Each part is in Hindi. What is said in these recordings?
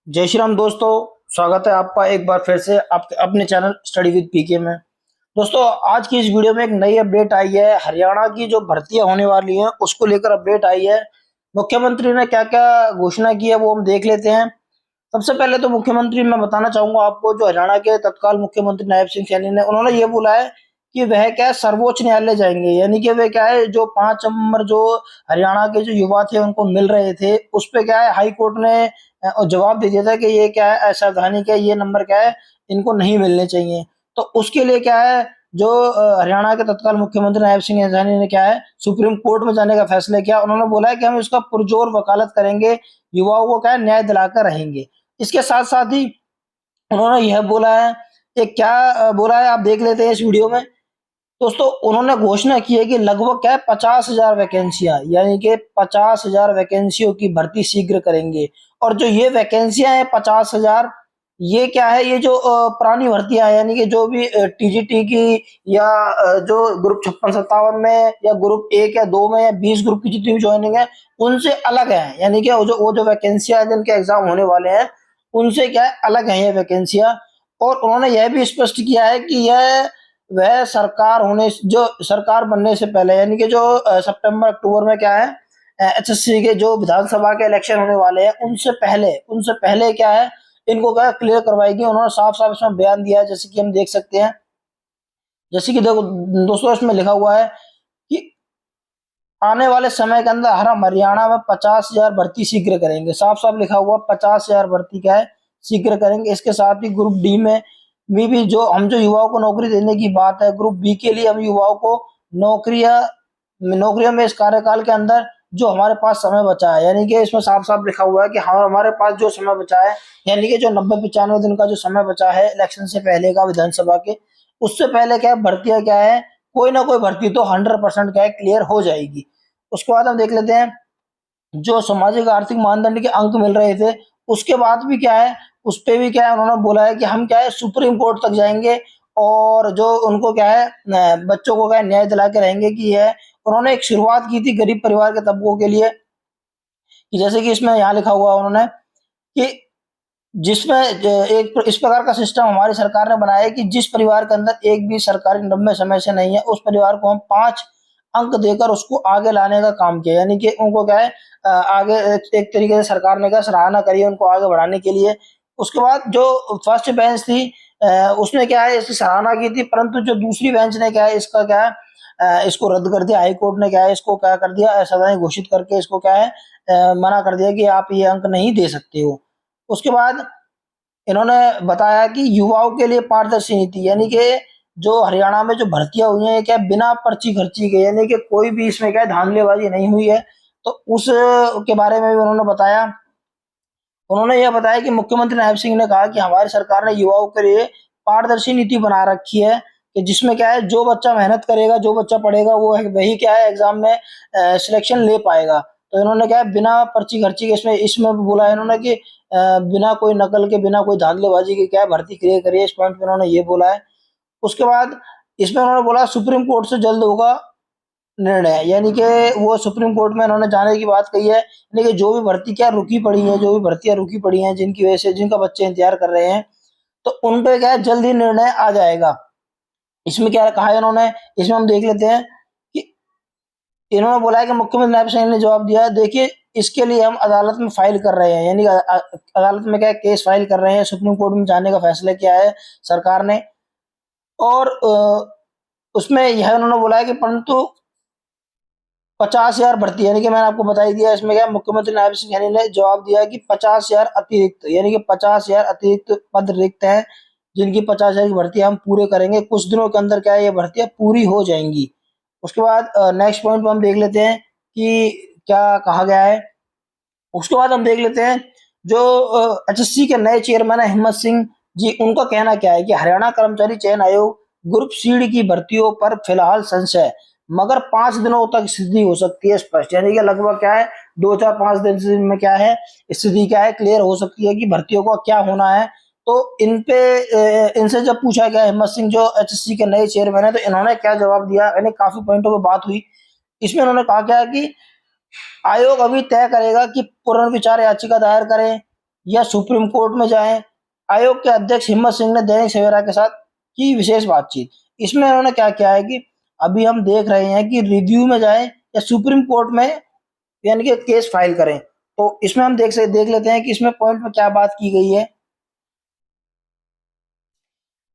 जय श्री राम दोस्तों। स्वागत है आपका एक बार फिर से आपके अपने चैनल स्टडी विद पीके में। दोस्तों, आज की इस वीडियो में एक नई अपडेट आई है। हरियाणा की जो भर्तियां होने वाली हैं उसको लेकर अपडेट आई है। मुख्यमंत्री ने क्या क्या घोषणा की है वो हम देख लेते हैं। सबसे पहले तो मुख्यमंत्री मैं बताना चाहूंगा आपको, जो हरियाणा के तत्काल मुख्यमंत्री नायब सिंह सैनी ने उन्होंने ये बोला है कि वह क्या है सर्वोच्च न्यायालय जाएंगे। यानी कि वे क्या है जो 5 नंबर जो हरियाणा के जो युवा थे उनको मिल रहे थे, उस पे क्या है हाई कोर्ट ने जवाब दे दिया था कि ये क्या है असंवैधानिक है, ये नंबर क्या है इनको नहीं मिलने चाहिए। तो उसके लिए क्या है जो हरियाणा के तत्काल मुख्यमंत्री नायब सिंह सैनी ने क्या है सुप्रीम कोर्ट में जाने का फैसला किया। उन्होंने बोला है कि हम इसका पुरजोर वकालत करेंगे, युवाओं को क्या है न्याय दिलाकर रहेंगे। इसके साथ साथ ही उन्होंने यह बोला है, ये क्या बोला है आप देख लेते हैं इस वीडियो में। दोस्तों, उन्होंने घोषणा की है कि लगभग क्या है 50,000 वैकेंसियां, यानी कि 50,000 वैकेंसियों की भर्ती शीघ्र करेंगे। और जो ये वैकेंसियां हैं 50,000, ये क्या है ये जो पुरानी भर्तियां हैं, यानी कि जो भी टीजीटी की या जो ग्रुप 56-57 में या ग्रुप 1 या 2 में या 20 ग्रुप की जितनी भी ज्वाइनिंग है उनसे अलग है। यानी कि वो जो वैकेंसियां हैं जिनके एग्जाम होने वाले हैं उनसे क्या है अलग है ये वैकेंसियां। और उन्होंने यह भी स्पष्ट किया है कि यह वह सरकार होने जो सरकार बनने से पहले, यानी कि जो सितंबर अक्टूबर में क्या है एचएससी के जो विधानसभा के इलेक्शन होने वाले हैं उनसे पहले क्या है इनको क्या क्लियर करवाएगी। उन्होंने साफ साफ इसमें बयान दिया है, जैसे कि हम देख सकते हैं। जैसे कि देखो दोस्तों, इसमें लिखा हुआ है कि आने वाले समय के अंदर हम हरियाणा में 50,000 भर्ती शीघ्र करेंगे। साफ साफ लिखा हुआ 50,000 भर्ती क्या है शीघ्र करेंगे। इसके साथ ही ग्रुप डी में भी जो युवाओं को नौकरी देने की बात है, ग्रुप बी के लिए हम युवाओं को नौकरियां नौकरियों में इस कार्यकाल के अंदर जो हमारे पास समय बचा है, यानी कि इसमें साफ साफ लिखा हुआ है कि हाँ हमारे पास जो समय बचा है, यानी कि जो 90-95 दिन का जो समय बचा है इलेक्शन से पहले का विधानसभा के, उससे पहले क्या है भर्तियां क्या है कोई ना कोई भर्ती तो 100% क्या है क्लियर हो जाएगी। उसके बाद हम देख लेते हैं जो सामाजिक आर्थिक मानदंड के अंक मिल रहे थे, उसके बाद भी क्या है उस पे भी क्या है उन्होंने बोला है कि हम क्या है सुप्रीम कोर्ट तक जाएंगे और जो उनको क्या है बच्चों को क्या है न्याय दिला के रहेंगे। कि यह उन्होंने एक शुरुआत की थी गरीब परिवार के तबकों के लिए, कि जैसे कि इसमें यहाँ लिखा हुआ उन्होंने कि जिसमें एक इस प्रकार का सिस्टम हमारी सरकार ने बनाया है कि जिस परिवार के अंदर एक भी सरकारी लंबे समय से नहीं है उस परिवार को हम 5 अंक देकर उसको आगे लाने का काम किया। यानी कि उनको क्या है आगे एक तरीके से सरकार ने क्या सराहना करी है उनको आगे बढ़ाने के लिए। उसके बाद जो फर्स्ट बेंच थी उसने क्या है इसकी सराहना की थी, परंतु जो दूसरी बेंच ने क्या है इसका क्या है इसको रद्द कर दिया। हाई कोर्ट ने क्या है इसको क्या कर दिया असंवैधानिक घोषित करके इसको क्या है मना कर दिया कि आप ये अंक नहीं दे सकते हो। उसके बाद इन्होंने बताया कि युवाओं के लिए पारदर्शी नीति, यानी कि जो हरियाणा में जो भर्तियां हुई हैं क्या बिना पर्ची खर्ची के, यानी कि कोई भी इसमें क्या धांधलेबाजी नहीं हुई है। तो उस के बारे में भी उन्होंने बताया। उन्होंने यह बताया कि मुख्यमंत्री नायब सिंह ने कहा कि हमारी सरकार ने युवाओं के लिए पारदर्शी नीति बना रखी है कि जिसमें क्या है जो बच्चा मेहनत करेगा, जो बच्चा पढ़ेगा वो वही क्या है एग्जाम में सिलेक्शन ले पाएगा। तो इन्होंने क्या है बिना पर्ची खर्ची के इसमें इसमें भी बोला है इन्होंने कि बिना कोई नकल के बिना कोई धांधलेबाजी के क्या है भर्ती क्लियर करिए। इस पॉइंट पे उन्होंने ये बोला है। उसके बाद इसमें उन्होंने बोला सुप्रीम कोर्ट से जल्द होगा निर्णय, यानी कि वो सुप्रीम कोर्ट में उन्होंने जाने की बात कही है। यानी कि जो भी भर्ती क्या रुकी पड़ी है, जो भी भर्तियां रुकी पड़ी हैं जिनकी वजह से जिनका बच्चे इंतजार कर रहे हैं, तो उन पे क्या है जल्द ही निर्णय आ जाएगा। इसमें क्या कहा है इन्होंने, इसमें हम देख लेते हैं कि इन्होंने बोला है कि मुख्यमंत्री नायब सिंह ने जवाब दिया है, देखिए इसके लिए हम अदालत में फाइल कर रहे हैं, यानी अदालत में क्या है केस फाइल कर रहे हैं, सुप्रीम कोर्ट में जाने का फैसला किया है सरकार ने। और उसमें यह उन्होंने बोला है कि परंतु 50,000 भर्ती, यानी कि मैंने आपको बता ही दिया इसमें क्या मुख्यमंत्री नायब सिंह सैनी ने जवाब दिया है कि 50,000 अतिरिक्त, यानी कि 50,000 अतिरिक्त पद रिक्त हैं जिनकी 50,000 की भर्ती हम पूरे करेंगे। कुछ दिनों के अंदर क्या है ये भर्तियां पूरी हो जाएंगी। उसके बाद नेक्स्ट पॉइंट पे हम देख लेते हैं कि क्या कहा गया है। उसके बाद हम देख लेते हैं जो एचएससी के नए चेयरमैन है हिम्मत सिंह जी, उनका कहना क्या है कि हरियाणा कर्मचारी चयन आयोग ग्रुप सी की भर्तियों पर फिलहाल संशय, मगर 5 दिनों तक स्थिति हो सकती है स्पष्ट। यानी कि लगभग क्या है 2-4-5 दिन में क्या है स्थिति क्या है क्लियर हो सकती है कि भर्तियों का क्या होना है। तो इन पे इनसे जब पूछा गया हिम्मत सिंह जो एचएससी के नए चेयरमैन है तो इन्होंने क्या जवाब दिया, यानी काफी पॉइंटों पर बात हुई। इसमें उन्होंने कहा क्या कि आयोग अभी तय करेगा कि पुनर्विचार याचिका दायर करें या सुप्रीम कोर्ट में जाएं। आयोग के अध्यक्ष हिम्मत सिंह ने दैनिक सवेरा के साथ की विशेष बातचीत। इसमें उन्होंने क्या किया है कि अभी हम देख रहे हैं कि रिव्यू में जाएं या सुप्रीम कोर्ट में यानी कि केस फाइल करें। तो इसमें हम देख लेते हैं कि इसमें पॉइंट में क्या बात की गई है।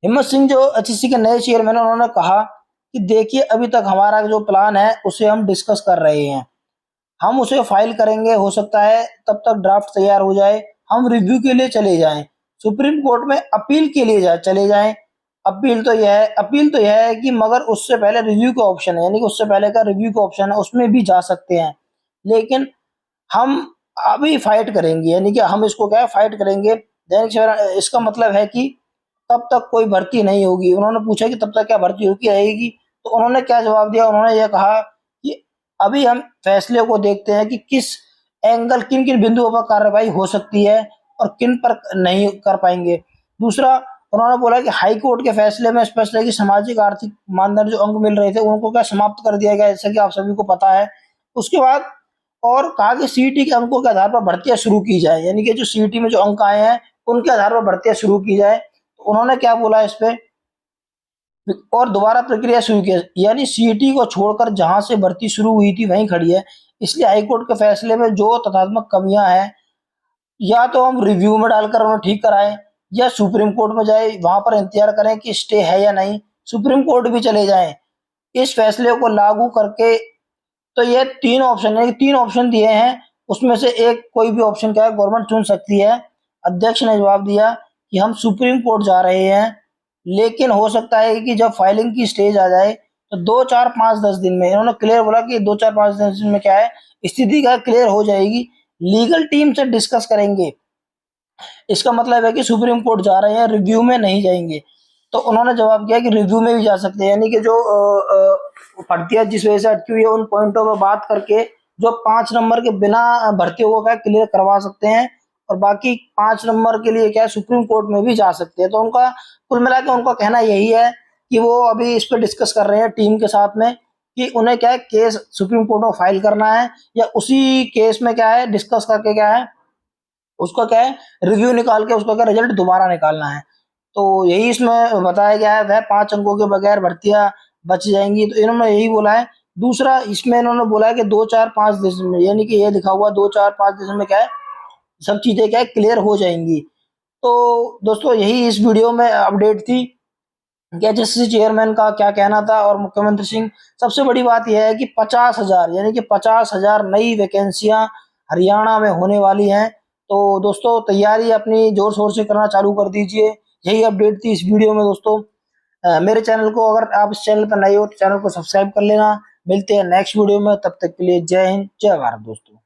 हिम्मत सिंह जो एचईसी के नए चेयरमैन है, उन्होंने कहा कि देखिए अभी तक हमारा जो प्लान है उसे हम डिस्कस कर रहे हैं, हम उसे फाइल करेंगे, हो सकता है तब तक ड्राफ्ट तैयार हो जाए, हम रिव्यू के लिए चले जाएं, सुप्रीम कोर्ट में अपील के लिए चले जाएं। अपील तो यह है कि मगर उससे पहले रिव्यू का ऑप्शन है, यानी कि उससे पहले का रिव्यू का ऑप्शन है, उसमें भी जा सकते हैं। लेकिन हम अभी फाइट करेंगे, यानी कि हम इसको क्या है फाइट करेंगे। दैनिक सवेरा, इसका मतलब है कि तब तक कोई भर्ती नहीं होगी। उन्होंने पूछा कि तब तक क्या भर्ती होगी रहेगी, तो उन्होंने क्या जवाब दिया, उन्होंने ये कहा कि अभी हम फैसले को देखते हैं कि किस एंगल किन किन बिंदुओं पर कार्रवाई हो सकती है और किन पर नहीं कर पाएंगे। दूसरा, उन्होंने बोला कि हाई कोर्ट के फैसले में स्पष्ट है कि सामाजिक आर्थिक मानदंड जो अंक मिल रहे थे उनको क्या समाप्त कर दिया गया, जैसा कि आप सभी को पता है। उसके बाद और कहा कि सीईटी के अंकों के आधार पर भर्तियां शुरू की जाए, यानी कि जो सीईटी में जो अंक आए हैं उनके आधार पर भर्तियां शुरू की जाए। तो उन्होंने क्या बोला इस पे, और दोबारा प्रक्रिया शुरू की, यानी सीईटी को छोड़कर जहां से भर्ती शुरू हुई थी वहीं खड़ी है। इसलिए हाईकोर्ट के फैसले में जो तथ्यात्मक कमियां हैं या तो हम रिव्यू में डालकर उन्हें ठीक कराएं या सुप्रीम कोर्ट में जाए, वहां पर इंतजार करें कि स्टे है या नहीं, सुप्रीम कोर्ट भी चले जाएं इस फैसले को लागू करके। तो ये तीन ऑप्शन है, तीन ऑप्शन दिए हैं, उसमें से एक कोई भी ऑप्शन क्या है गवर्नमेंट चुन सकती है। अध्यक्ष ने जवाब दिया कि हम सुप्रीम कोर्ट जा रहे हैं, लेकिन हो सकता है कि जब फाइलिंग की स्टेज आ जाए तो 2 4 5 10 दिन में, इन्होंने क्लियर बोला कि 2 4 5 10 दिन में क्या है स्थिति क्या क्लियर हो जाएगी, लीगल टीम से डिस्कस करेंगे। इसका मतलब है कि सुप्रीम कोर्ट जा रहे हैं, रिव्यू में नहीं जाएंगे। तो उन्होंने जवाब किया कि रिव्यू में भी जा सकते हैं, यानी कि जो भर्तियां जिस वजह से अटकी हुई है उन पॉइंटों पर बात करके जो 5 नंबर के बिना भर्तियों को क्या क्लियर करवा सकते हैं, और बाकी 5 नंबर के लिए क्या सुप्रीम कोर्ट में भी जा सकते हैं। तो उनका कुल मिला के उनका कहना यही है कि वो अभी इस पर डिस्कस कर रहे हैं टीम के साथ में कि उन्हें क्या है केस सुप्रीम कोर्ट में फाइल करना है या उसी केस में क्या है डिस्कस करके क्या है उसका क्या है रिव्यू निकाल के उसका क्या रिजल्ट दोबारा निकालना है। तो यही इसमें बताया गया है, वह 5 अंकों के बगैर भर्तियां बच जाएंगी, तो इन्होंने यही बोला है। दूसरा, इसमें इन्होंने बोला है कि 2 4 5 दिन में, यानी कि ये लिखा हुआ 2 4 5 दिन में क्या है सब चीजें क्या है क्लियर हो जाएंगी। तो दोस्तों यही इस वीडियो में अपडेट थी कि एचएससी चेयरमैन का क्या कहना था और मुख्यमंत्री सिंह। सबसे बड़ी बात यह है कि 50,000 यानी कि 50,000 नई वैकेंसियां हरियाणा में होने वाली हैं। तो दोस्तों तैयारी अपनी जोर शोर से करना चालू कर दीजिए। यही अपडेट थी इस वीडियो में दोस्तों। मेरे चैनल को, अगर आप इस चैनल पर नए हो तो चैनल को सब्सक्राइब कर लेना। मिलते हैं नेक्स्ट वीडियो में, तब तक के लिए जय हिंद जय भारत दोस्तों।